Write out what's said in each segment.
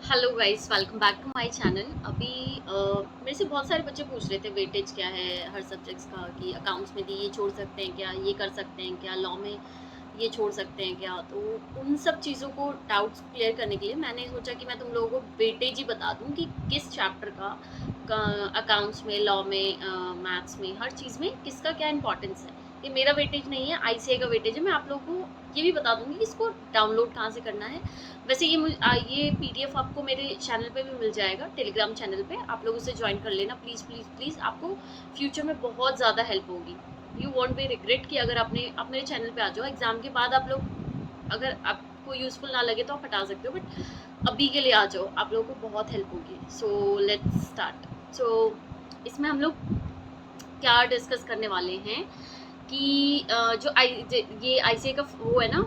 Hello guys, welcome back to my channel. अभी मेरे से बहुत सारे बच्चे पूछ रहे थे वेटेज क्या है हर सब्जेक्ट्स का, कि अकाउंट्स में ये छोड़ सकते हैं क्या, ये कर सकते हैं क्या, लॉ में ये छोड़ सकते हैं क्या। तो उन सब चीज़ों को डाउट्स क्लियर करने के लिए मैंने सोचा कि मैं तुम लोगों को वेटेज ही बता दूं कि किस चैप्टर का अकाउंट्स में, लॉ में, मैथ्स में, हर चीज़ में किसका क्या इंपॉर्टेंस है। ये मेरा वेटेज नहीं है, आईसीए का वेटेज है। मैं आप लोगों को ये भी बता दूंगी कि इसको डाउनलोड कहाँ से करना है। वैसे ये पीडीएफ आपको मेरे चैनल पे भी मिल जाएगा, टेलीग्राम चैनल पे। आप लोग उसे ज्वाइन कर लेना प्लीज़ प्लीज़ प्लीज़। आपको फ्यूचर में बहुत ज़्यादा हेल्प होगी। यू वॉन्ट बी रिग्रेट कि अगर आप मेरे चैनल पे आ जाओ एग्जाम के बाद। आप लोग अगर आपको यूजफुल ना लगे तो आप हटा सकते हो, बट अभी के लिए आ जाओ, आप लोगों को बहुत हेल्प होगी। So let's start. सो इसमें हम लोग क्या डिस्कस करने वाले हैं कि ये आईसीए का वो है ना,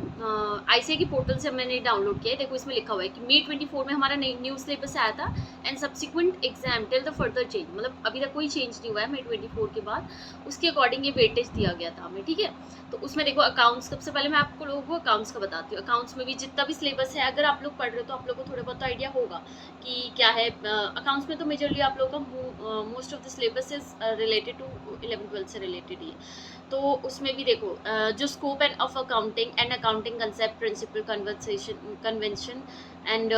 आईसीए की पोर्टल से मैंने डाउनलोड किया है। देखो इसमें लिखा हुआ है कि मई 24 में हमारा न्यू सिलेबस आया था and subsequent exam till the further change. मतलब अभी तक कोई चेंज नहीं हुआ है मई 24 के बाद। उसके अकॉर्डिंग ये वेटेज दिया गया था हमें, ठीक है। तो उसमें देखो अकाउंट्स, सबसे पहले मैं आपको लोगों को अकाउंट्स का बताती हूँ। अकाउंट्स में भी जितना भी सिलेबस है, अगर आप लोग पढ़ रहे हो तो आप लोग को थोड़ा बहुत आइडिया होगा कि क्या है। अकाउंट्स में तो मेजरली आप लोगों का most of the syllabus is related to 11th-12th से रिलेटेड ही है। तो उसमें भी देखो जो scope and of accounting concept, principle, convention and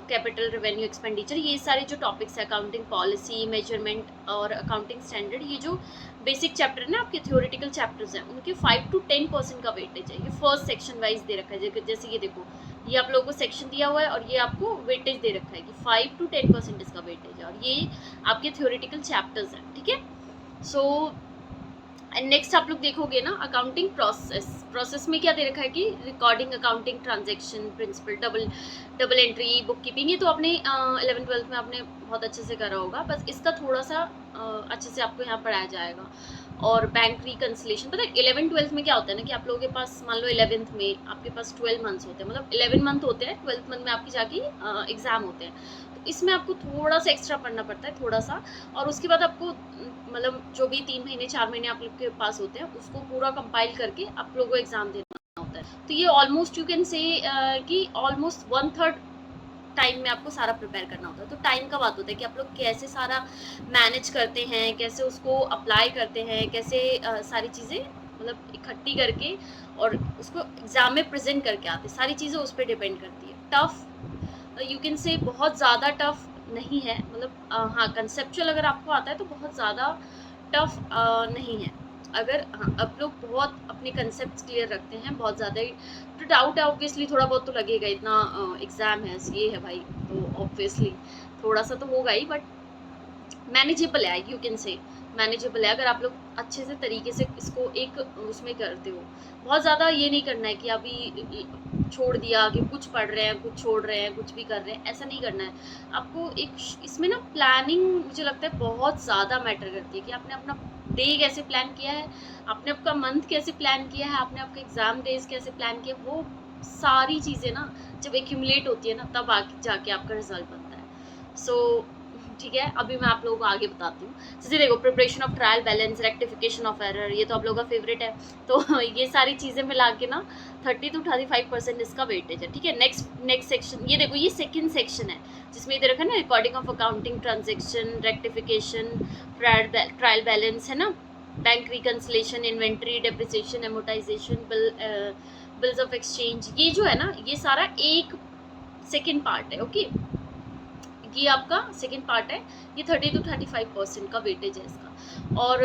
capital, revenue, expenditure, ये सारे जो टॉपिक्स है, अकाउंटिंग पॉलिसी, मेजरमेंट और अकाउंटिंग स्टैंडर्ड, ये जो बेसिक चैप्टर है ना, आपके थ्योरेटिकल चैप्टर्स हैं, उनके 5 to 10% का वेटेज है। ये फर्स्ट सेक्शन वाइज दे रखा है। जैसे ये देखो, ये आप लोगों को सेक्शन दिया हुआ है और ये आपको वेटेज दे रखा है कि 5 to 10% इसका वेटेज है, और ये आपके थ्योरेटिकल चैप्टर्स हैं, ठीक है। सो एंड नेक्स्ट आप लोग देखोगे ना, अकाउंटिंग प्रोसेस में क्या दे रखा है कि recording, accounting, transaction, principle, double double entry, bookkeeping. ये तो आपने 11th-12th में आपने बहुत अच्छे से करा होगा, बस इसका थोड़ा सा अच्छे से आपको यहाँ पढ़ाया जाएगा। और बैंक रिकन्सिलेशन, पता है 11th-12th में क्या होता है ना, कि आप लोगों के पास मान लो 11th में आपके पास 12 मंथ्स होते हैं, मतलब 11 मंथ होते हैं, 12th मंथ में आपकी जाके एग्जाम होते हैं। तो इसमें आपको थोड़ा सा एक्स्ट्रा पढ़ना पड़ता है, थोड़ा सा। और उसके बाद आपको मतलब जो भी 3 महीने 4 महीने आप लोग के पास होते हैं, उसको पूरा कंपाइल करके आप लोगों को एग्जाम देना होता है। तो ये ऑलमोस्ट यू कैन से कि ऑलमोस्ट 1/3 टाइम में आपको सारा प्रिपेयर करना होता है। तो टाइम का बात होता है कि आप लोग कैसे सारा मैनेज करते हैं, कैसे उसको अप्लाई करते हैं, कैसे सारी चीज़ें मतलब इकट्ठी करके और उसको एग्जाम में प्रेजेंट करके आते हैं। सारी चीज़ें उस पर डिपेंड करती है। टफ यू कैन से बहुत ज़्यादा टफ नहीं है, मतलब हाँ, कंसेप्चुअल अगर आपको आता है तो बहुत ज़्यादा टफ नहीं है। अगर हाँ, आप लोग बहुत अपने कंसेप्ट क्लियर रखते हैं, बहुत ज़्यादा ही तो डाउट है ऑब्वियसली, थोड़ा बहुत तो लगेगा। इतना एग्ज़ाम है, ये है भाई, तो ऑब्वियसली थोड़ा सा तो होगा ही, बट मैनेजेबल है, यू कैन से मैनेजेबल है, अगर आप लोग अच्छे से तरीके से इसको एक उसमें करते हो। बहुत ज़्यादा ये नहीं करना है कि अभी छोड़ दिया कि कुछ पढ़ रहे हैं, कुछ छोड़ रहे हैं, कुछ भी कर रहे हैं, ऐसा नहीं करना है आपको। एक इसमें ना प्लानिंग मुझे लगता है बहुत ज़्यादा मैटर करती है, कि आपने अपना डे कैसे प्लान किया है, आपने आपका मंथ कैसे प्लान किया है, आपने आपके एग्ज़ाम डेज कैसे प्लान किया। वो सारी चीज़ें ना जब एक्यूमुलेट होती है ना, तब आके जाके आपका रिजल्ट बनता है। सो ठीक है, अभी मैं आप लोगों को आगे बताती हूँ। जैसे देखो, preparation of trial balance, rectification of error, ये तो आप लोगों का फेवरेट है। तो ये सारी चीज़ें मिला के ना 30 to 35% इसका वेटेज है, ठीक है। नेक्स्ट सेक्शन, ये देखो, ये सेकंड सेक्शन है, जिसमें इधर रखा है ना, recording of accounting transaction, rectification, trial balance, है ना, bank reconciliation, inventory, depreciation, amortisation, bills of exchange. ये जो है ना, ये सारा एक सेकेंड पार्ट है, ओके। ये आपका सेकेंड पार्ट है। ये 30 to 35% का वेटेज है इसका। और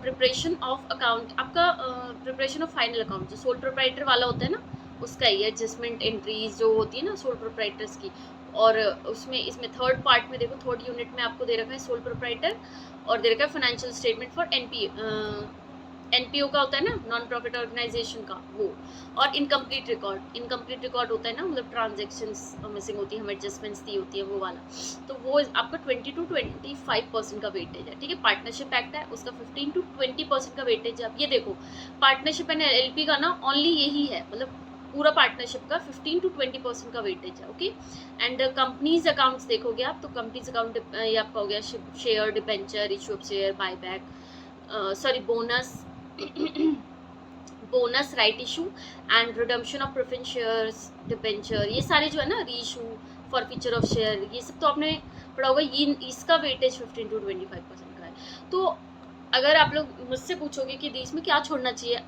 प्रिपरेशन ऑफ अकाउंट, आपका प्रिपरेशन ऑफ फाइनल अकाउंट जो सोल प्रोप्राइटर वाला होता है ना, उसका ही एडजस्टमेंट एंट्रीज जो होती है ना सोल प्रोप्राइटर्स की। और उसमें इसमें थर्ड पार्ट में देखो, थर्ड यूनिट में आपको दे रखा है सोल प्रोप्राइटर, और दे रखा है फाइनेंशियल स्टेटमेंट फॉर एनपीओ का होता है ना, नॉन प्रॉफिट ऑर्गेनाइजेशन का वो। और इनकम्प्लीट रिकॉर्ड होता है ना, मतलब ट्रांजेक्शन्स मिसिंग होती है, हमें एडजस्टमेंट्स दी होती है, वो वाला। तो वो आपका 20 to 25% का वेटेज है, ठीक है। पार्टनरशिप एक्ट है, उसका 15 to 20% का वेटेज है। अब ये देखो, पार्टनरशिप एंड एलएलपी का ना ओनली यही है, मतलब पूरा पार्टनरशिप का 15 to 20% का वेटेज है, ओके। एंड कंपनीज अकाउंट्स देखोगे आप, तो कंपनीज अकाउंट ये आपका हो गया share, debenture, issue of share, buyback, sorry bonus, bonus right issue and redemption of preference shares, debenture, ये सारे जो है ना, री issue, for feature of share, ये सब तो आपने पढ़ा होगा। ये इसका वेटेज 15 to 25% का है। तो अगर आप लोग मुझसे पूछोगे कि देश में क्या छोड़ना चाहिए,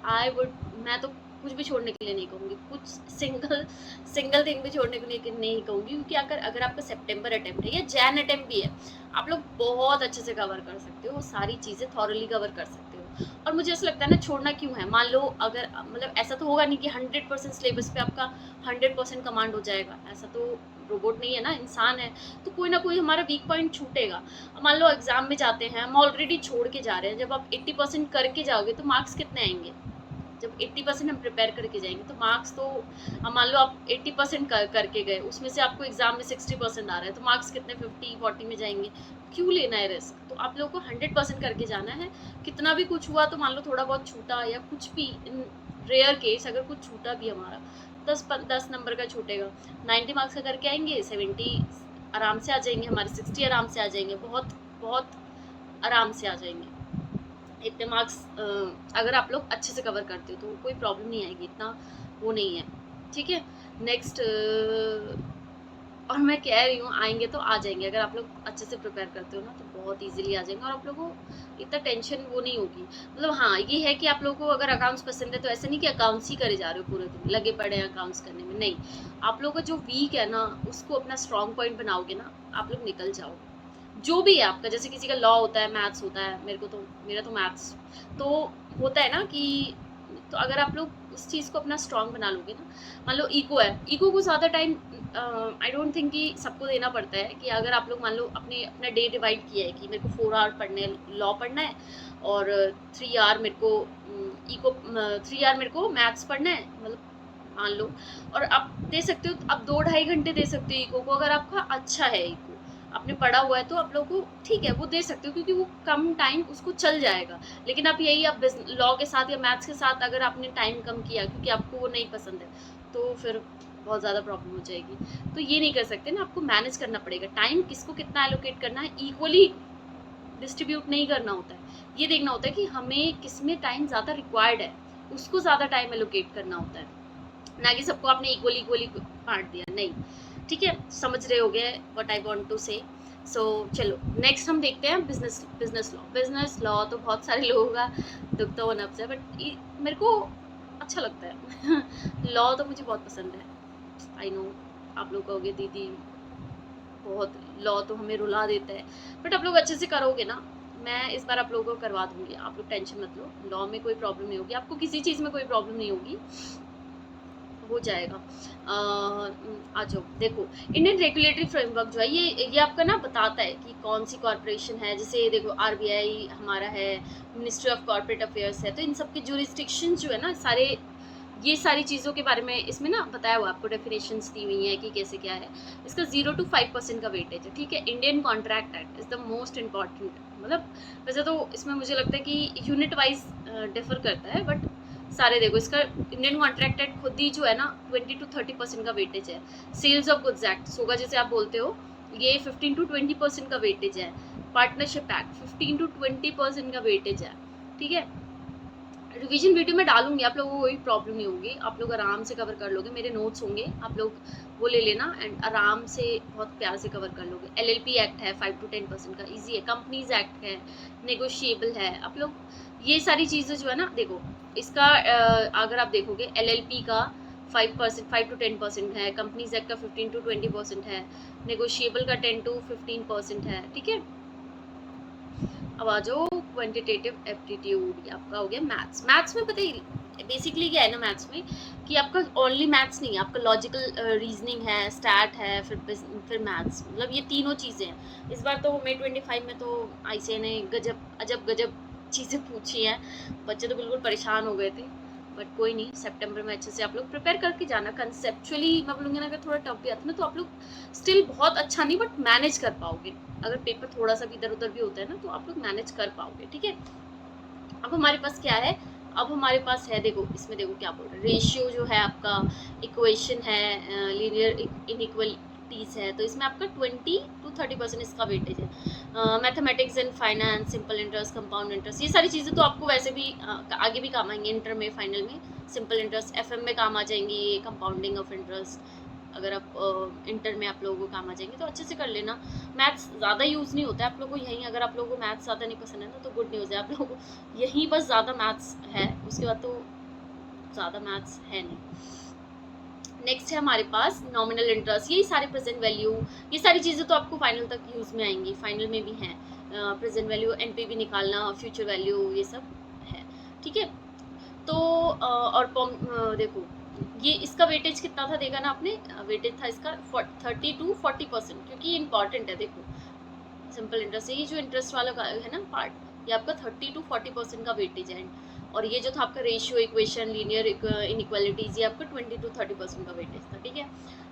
मैं तो कुछ भी छोड़ने के लिए नहीं कहूँगी, कुछ सिंगल थिंग भी छोड़ने के लिए नहीं कहूँगी, क्योंकि अगर आपका सितंबर अटेम्प्ट है या जैन अटेम्प्ट भी है, आप लोग बहुत अच्छे से कवर कर सकते हो, सारी चीज़ें थॉरली कवर कर सकते हो। और मुझे ऐसा लगता है ना, छोड़ना क्यों है। मान लो अगर मतलब ऐसा तो होगा नहीं कि 100% सिलेबस पे आपका 100% कमांड हो जाएगा, ऐसा तो रोबोट नहीं है ना, इंसान है, तो कोई ना कोई हमारा वीक पॉइंट छूटेगा। मान लो एग्जाम में जाते हैं, हम ऑलरेडी छोड़ के जा रहे हैं, जब आप 80% करके जाओगे तो मार्क्स कितने आएंगे। जब 80% हम प्रिपेयर करके जाएंगे तो मार्क्स तो, मान लो आप 80% करके गए, उसमें से आपको एग्जाम में 60% आ रहा है, तो मार्क्स कितने 50-40 में जाएंगे। क्यों लेना है रिस्क। तो आप लोगों को 100% करके जाना है। कितना भी कुछ हुआ तो मान लो थोड़ा बहुत छूटा या कुछ भी, इन रेयर केस अगर कुछ छूटा भी हमारा, 10 नंबर का छूटेगा, 90 मार्क्स का करके आएंगे, 70 आराम से आ जाएंगे, हमारे 60 आराम से आ जाएंगे, बहुत बहुत आराम से आ जाएंगे। इतने मार्क्स अगर आप लोग अच्छे से कवर करते हो तो कोई प्रॉब्लम नहीं आएगी, इतना वो नहीं है। ठीक है, नेक्स्ट, और मैं कह रही हूँ आएंगे तो आ जाएंगे, अगर आप लोग अच्छे से प्रिपेयर करते हो ना तो बहुत इजीली आ जाएंगे, और आप लोगों को इतना टेंशन वो नहीं होगी। मतलब हाँ, ये है कि आप लोगों को अगर अकाउंट्स पसंद है तो ऐसा नहीं कि अकाउंट्स ही करे जा रहे हो पूरे दिन, लगे पड़े हैं अकाउंट्स करने में, नहीं। आप लोगों का जो वीक है ना, उसको अपना स्ट्रॉन्ग पॉइंट बनाओगे ना, आप लोग निकल जाओगे। जो भी है आपका, जैसे किसी का लॉ होता है, मैथ्स होता है, मेरा तो मैथ्स तो होता है ना कि, तो अगर आप लोग उस चीज़ को अपना स्ट्रॉन्ग बना लोगे ना, मान लो इको है, इको को ज़्यादा टाइम आई डोंट थिंक कि सबको देना पड़ता है। कि अगर आप लोग मान लो अपना डे डिवाइड किया है कि मेरे को 4 आवर पढ़ने लॉ पढ़ना है, और 3 आवर मेरे को इको 3 आवर मेरे को मैथ्स पढ़ना है, मतलब मान लो, और आप दे सकते हो, आप 2-2.5 घंटे दे सकते हो इको को, अगर आपका अच्छा है इको, आपने पढ़ा हुआ है तो आप लोग को ठीक है वो दे सकते हो, क्योंकि वो कम टाइम उसको चल जाएगा। लेकिन आप यही आप लॉ के साथ या मैथ्स के साथ अगर आपने टाइम कम किया क्योंकि आपको वो नहीं पसंद है, तो फिर बहुत ज़्यादा प्रॉब्लम हो जाएगी। तो ये नहीं कर सकते ना, आपको मैनेज करना पड़ेगा, टाइम किसको कितना एलोकेट करना है, इक्वली डिस्ट्रीब्यूट नहीं करना होता है। ये देखना होता है कि हमें किस में टाइम ज़्यादा रिक्वायर्ड है, उसको ज़्यादा टाइम एलोकेट करना होता है, ना कि सबको आपने इक्वली बांट दिया, नहीं। ठीक है, समझ रहे होगे व्हाट आई वांट टू से। सो चलो नेक्स्ट हम देखते हैं बिजनेस लॉ तो बहुत सारे लोगों का दुखता हुआ नफ्स है, बट मेरे को अच्छा लगता है लॉ तो मुझे बहुत पसंद है। आई नो आप लोग कहोगे दीदी बहुत लॉ तो हमें रुला देता है, बट आप लोग अच्छे से करोगे ना, मैं इस बार आप लोगों को करवा दूंगी, आप लोग टेंशन मत लो, लॉ में कोई प्रॉब्लम नहीं होगी, आपको किसी चीज़ में कोई प्रॉब्लम नहीं होगी, हो जाएगा। आ जाओ, देखो इंडियन रेगुलेटरी फ्रेमवर्क जो है, ये आपका ना बताता है कि कौन सी कॉर्पोरेशन है। जैसे देखो आरबीआई हमारा है, मिनिस्ट्री ऑफ कॉर्पोरेट अफेयर्स है, तो इन सब के जुरिस्डिक्शन जो है ना सारे, ये सारी चीज़ों के बारे में इसमें ना बताया हुआ, आपको डेफिनेशंस दी हुई है कि कैसे क्या है। इसका 0 to 5% का वेटेज है। ठीक है, Indian contract act is the most important, मतलब वैसे तो इसमें मुझे लगता है कि यूनिट वाइज डिफर करता है, बट सारे देखो, इसका इंडियन कॉन्ट्रैक्ट एक्ट खुद ही जो है ना 20 to 30% का वेटेज है। सेल्स ऑफ गुड्स एक्ट होगा जैसे आप बोलते हो, ये 15 to 20% का वेटेज है। पार्टनरशिप एक्ट 15 to 20% का वेटेज है। ठीक है, रिवीजन वीडियो में डालूंगी, आप लोगों को कोई प्रॉब्लम नहीं होगी, आप लोग आराम से कवर कर लोगे, मेरे नोट्स होंगे, आप लोग वो ले लेना एंड आराम से बहुत प्यार से कवर कर लोगे। एलएलपी एक्ट है 5 to 10% का, इजी है। कंपनीज एक्ट है, नेगोशिएबल है। आप लोग ये सारी चीज़ें जो है ना, देखो इसका अगर आप देखोगे एलएलपी का 5 to 10% है, कंपनीज एक्ट का 15 to 20% है, नेगोशिएबल का 10 to 15% है। ठीक है, अब आ जाओ क्वांटिटेटिव एप्टीट्यूड, आपका हो गया मैथ्स। मैथ्स में पता ही बेसिकली क्या है ना, मैथ्स में कि आपका ओनली मैथ्स नहीं है, आपका लॉजिकल रीजनिंग है, स्टैट है, फिर मैथ्स, मतलब ये तीनों चीज़ें हैं। इस बार तो May 25 में तो आईसीए ने गजब चीज़ें पूछी हैं, बच्चे तो बिल्कुल परेशान हो गए थे, बट कोई नहीं, सितंबर में अच्छे से आप लोग प्रिपेयर करके जाना। कंसेप्चुअली मैं बोलूँगी ना, अगर थोड़ा टफ भी आता ना तो आप लोग स्टिल बहुत अच्छा नहीं बट मैनेज कर पाओगे। अगर पेपर थोड़ा सा भी इधर उधर भी होता है ना तो आप लोग मैनेज कर पाओगे। ठीक है, अब हमारे पास क्या है, अब हमारे पास है, देखो इसमें देखो क्या बोल रहे हैं, रेशियो जो है आपका, इक्वेशन है, लीनियर इनइक्वल एक्टिविटीज़ है, तो इसमें आपका 20 to 30% इसका वेटेज है। Mathematics and finance, simple interest, compound interest, ये सारी चीज़ें तो आपको वैसे भी आगे भी काम आएंगी इंटर में, फाइनल में। सिंपल इंटरेस्ट एफएम में काम आ जाएंगी, कंपाउंडिंग ऑफ इंटरेस्ट अगर आप इंटर में आप लोगों को काम आ जाएंगे, तो अच्छे से कर लेना। मैथ्स ज़्यादा यूज़ नहीं होता है आप लोगों को यहीं, अगर आप लोगों को मैथ्स ज़्यादा नहीं पसंद है ना, तो गुड न्यूज़ है, आप लोगों को यहीं बस ज़्यादा मैथ्स है, उसके बाद तो ज़्यादा मैथ्स है नहीं। नेक्स्ट है हमारे पास नॉमिनल इंटरेस्ट, यही सारे प्रेजेंट वैल्यू, ये सारी चीज़ें तो आपको फाइनल तक यूज़ में आएंगी, फाइनल में भी हैं। प्रेजेंट वैल्यू, एनपीवी निकालना, फ्यूचर वैल्यू, ये सब है, ठीक है। तो देखो ये इसका वेटेज कितना था देखा ना आपने, वेटेज था इसका 30 to 40%, क्योंकि ये इंपॉर्टेंट है। देखो सिंपल इंटरेस्ट, ये जो इंटरेस्ट वाला है ना पार्ट, ये आपका 30 to 40% का वेटेज है। और ये जो था आपका रेशियो, इक्वेशन, लीनियर इनइक्वालिटीज, ये आपका 20 to 30% का वेटेज था, ठीक है।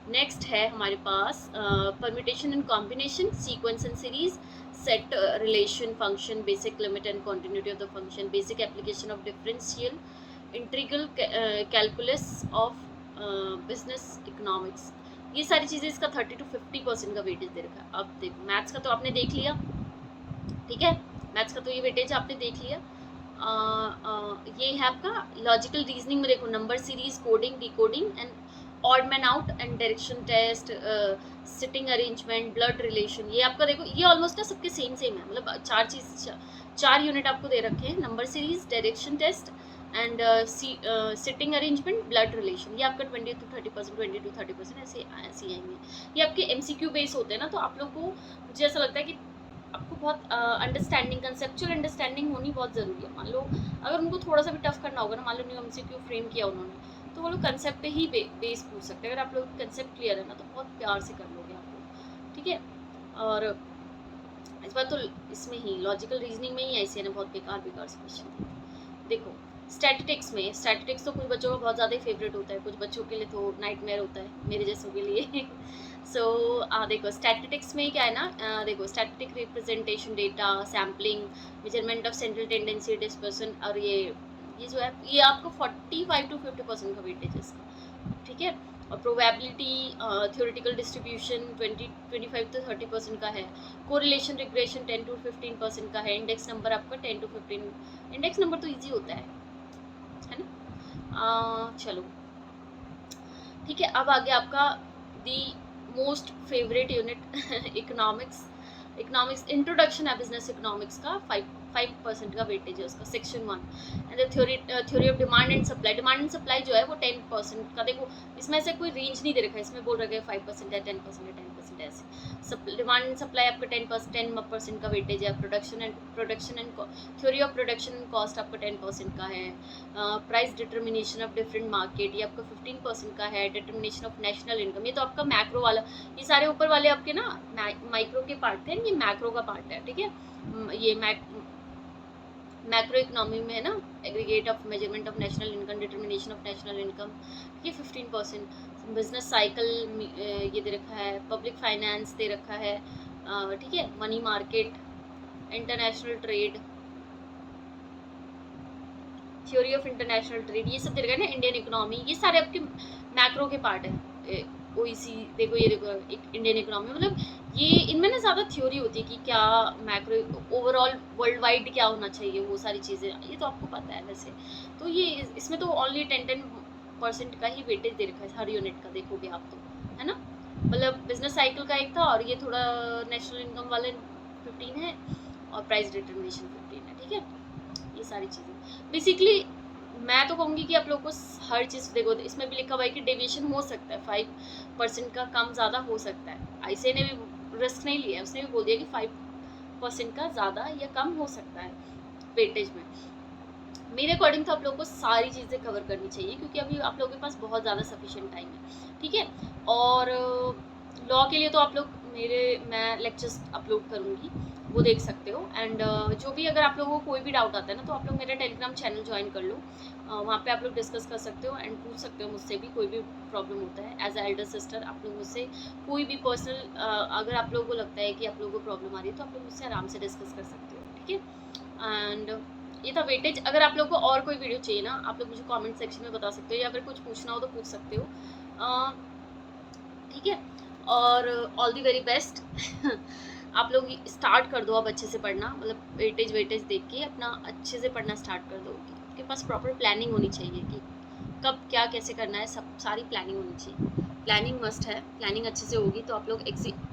नेक्स्ट है हमारे पास permutation and combination, sequence and series, set relation, function, basic limit and continuity of the function, basic application of differential, integral calculus of business economics, ये सारी चीज़ें इसका 30 to 50% का वेटेज दे रखा है। अब देखो मैथ्स का तो आपने देख लिया, ठीक है, मैथ्स का तो ये वेटेज आपने देख लिया। ये है आपका लॉजिकल रीजनिंग में, देखो number series, coding, decoding and odd man out and direction test, sitting arrangement, blood relation, ये आपका देखो ये ऑलमोस्ट ना सबके सेम सेम है, मतलब चार यूनिट आपको दे रखे हैं, number series, direction test and sitting arrangement, blood relation, ये आपका 20 to 30%, 20 to 30% ऐसे आएंगे। ये आपके एमसीक्यू बेस होते हैं ना, तो आप लोग को मुझे ऐसा लगता है कि आपको बहुत अंडरस्टैंडिंग, कंसेप्चुअल अंडरस्टैंडिंग होनी बहुत ज़रूरी है। मान लो अगर उनको थोड़ा सा भी टफ करना होगा ना, मान लो न्यू एमसीक्यू फ्रेम किया उन्होंने, तो वो लोग कंसेप्ट पे ही बेस पूछ सकते हैं। अगर आप लोग कंसेप्ट क्लियर है ना, तो बहुत प्यार से कर लोगे आप लोग, ठीक है। और इस बार तो इसमें ही लॉजिकल रीजनिंग में ही ऐसे है ना, बहुत बेकार बेकार से क्वेश्चन। देखो स्टैटिस्टिक्स में, स्टैटिस्टिक्स तो कुछ बच्चों का बहुत ज़्यादा ही फेवरेट होता है, कुछ बच्चों के लिए तो नाइटमेयर होता है, मेरे जैसों के लिए। सो देखो स्टैटिस्टिक्स में क्या है ना, देखो statistic representation, data sampling, measurement of central tendency, dispersion, और ये जो है ये आपको 45 to 50% का वेटेज है इसका, ठीक है। और प्रोबेबिलिटी, थ्योरेटिकल डिस्ट्रीब्यूशन 25 to 30% का है, कोरिलेशन रिग्रेशन 10 to 15% का है, इंडेक्स नंबर आपका 10 to 15, इंडेक्स नंबर तो इजी होता है ना। चलो ठीक है, अब आगे आपका the most favourite unit economics, introduction है बिजनेस इकोनॉमिक्स का, 5% का वेटेज है उसका, section 1 and theory of demand and supply, demand and supply जो है वो 10% का, देखो इसमें से कोई रेंज नहीं दे रखा है, इसमें बोल रखा है 5% है, 10% है, 10% ऐसे। डिमांड एंड सप्लाई आपका 10% का वेटेज है। Production and theory of production and cost आपका 10% का है। Price determination of different market, ये आपका 15% का है। डिटर्मिनेशन ऑफ नेशनल इनकम, ये तो आपका मैक्रो वाला, ये सारे ऊपर वाले आपके ना माइक्रो के पार्ट थे, ये मैक्रो का पार्ट है, ठीक है। ये मैक्रो इकोनॉमी में है ना, aggregate of measurement of national income, determination of national income, ये 15%। बिजनेस साइकिल ये दे रखा है, पब्लिक फाइनेंस दे रखा है, ठीक है, money market, international trade, theory of international trade, ये सब दे रखा है ना, इंडियन इकोनॉमी, ये सारे आपके मैक्रो के पार्ट है। ओईसी देखो, ये देखो एक इंडियन इकोनॉमी, मतलब ये इनमें ना ज़्यादा थ्योरी होती है कि क्या मैक्रो ओवरऑल वर्ल्ड वाइड क्या होना चाहिए, वो सारी चीज़ें ये तो आपको पता है वैसे। तो ये इसमें तो ओनली 10% का ही वेटेज दे रखा है हर यूनिट का, देखोगे आप तो, है ना। मतलब बिजनेस साइकिल का एक था, और ये थोड़ा नेशनल इनकम वाले 15 है, और प्राइस डिटर्मिनेशन 15 है, ठीक है। ये सारी चीज़ें बेसिकली मैं तो कहूँगी कि आप लोग को हर चीज़ देखो, इसमें भी लिखा हुआ है कि डेविएशन हो सकता है, 5% का कम ज़्यादा हो सकता है। आईसीए ने भी रिस्क नहीं लिया, उसने भी बोल दिया कि 5% का ज़्यादा या कम हो सकता है वेटेज में। मेरे अकॉर्डिंग तो आप लोग को सारी चीज़ें कवर करनी चाहिए, क्योंकि अभी आप लोगों के पास बहुत ज़्यादा सफिशिएंट टाइम है, ठीक है। और लॉ के लिए तो आप लोग मैं लेक्चर्स अपलोड करूँगी, वो देख सकते हो। एंड जो भी अगर आप लोगों को कोई भी डाउट आता है ना, तो आप लोग मेरा टेलीग्राम चैनल ज्वाइन कर लो, वहाँ पे आप लोग डिस्कस कर सकते हो एंड पूछ सकते हो मुझसे भी, कोई भी प्रॉब्लम होता है। एज अ एल्डर सिस्टर आप लोग मुझसे कोई भी पर्सनल अगर आप लोगों को लगता है कि आप लोगों को प्रॉब्लम आ रही है, तो आप लोग मुझसे आराम से डिस्कस कर सकते हो, ठीक है। एंड ये था वेटेज। अगर आप लोग को और कोई वीडियो चाहिए ना, आप लोग मुझे कमेंट सेक्शन में बता सकते हो, या फिर कुछ पूछना हो तो पूछ सकते हो, ठीक है। और ऑल दी वेरी बेस्ट। आप लोग स्टार्ट कर दो अब अच्छे से पढ़ना, मतलब वेटेज वेटेज देख के अपना अच्छे से पढ़ना स्टार्ट कर दो। आपके पास प्रॉपर प्लानिंग होनी चाहिए कि कब क्या कैसे करना है, सब सारी प्लानिंग होनी चाहिए। प्लानिंग मस्ट है, प्लानिंग अच्छे से होगी तो आप लोग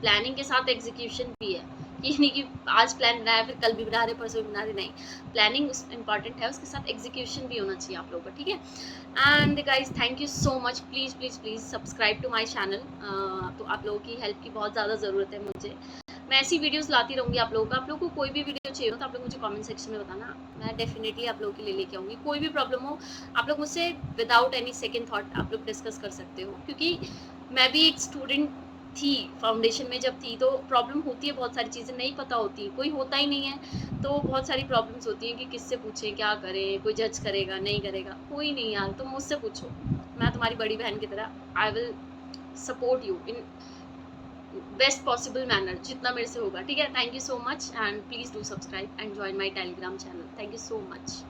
प्लानिंग के साथ एग्जीक्यूशन भी है, कि नहीं कि आज प्लान बनाया फिर कल भी बना रहे परसों भी बना रहे, नहीं। प्लानिंग इंपॉर्टेंट है, उसके साथ एग्जीक्यूशन भी होना चाहिए आप लोगों का, ठीक है। And guys thank you so much, please please please subscribe to my channel. तो आप लोगों की हेल्प की बहुत ज़्यादा ज़रूरत है मुझे। मैं ऐसी वीडियोस लाती रहूँगी आप लोगों का। आप लोगों को कोई भी वीडियो चाहिए हो तो आप लोग मुझे कमेंट सेक्शन में बताना, मैं डेफिनेटली आप लोगों के लिए लेके आऊँगी। कोई भी प्रॉब्लम हो आप लोग मुझसे विदाउट एनी सेकंड थॉट आप लोग डिस्कस कर सकते हो, क्योंकि मैं भी एक स्टूडेंट थी। फाउंडेशन में जब थी तो प्रॉब्लम होती है, बहुत सारी चीज़ें नहीं पता होती, कोई होता ही नहीं है तो बहुत सारी प्रॉब्लम्स होती हैं कि किससे पूछें, क्या करें, कोई जज करेगा नहीं करेगा, कोई नहीं यार, तुम मुझसे पूछो, मैं तुम्हारी बड़ी बहन की तरह I will support you in best possible manner, जितना मेरे से होगा, ठीक है। Thank you so much and please do subscribe and join my Telegram channel. Thank you so much.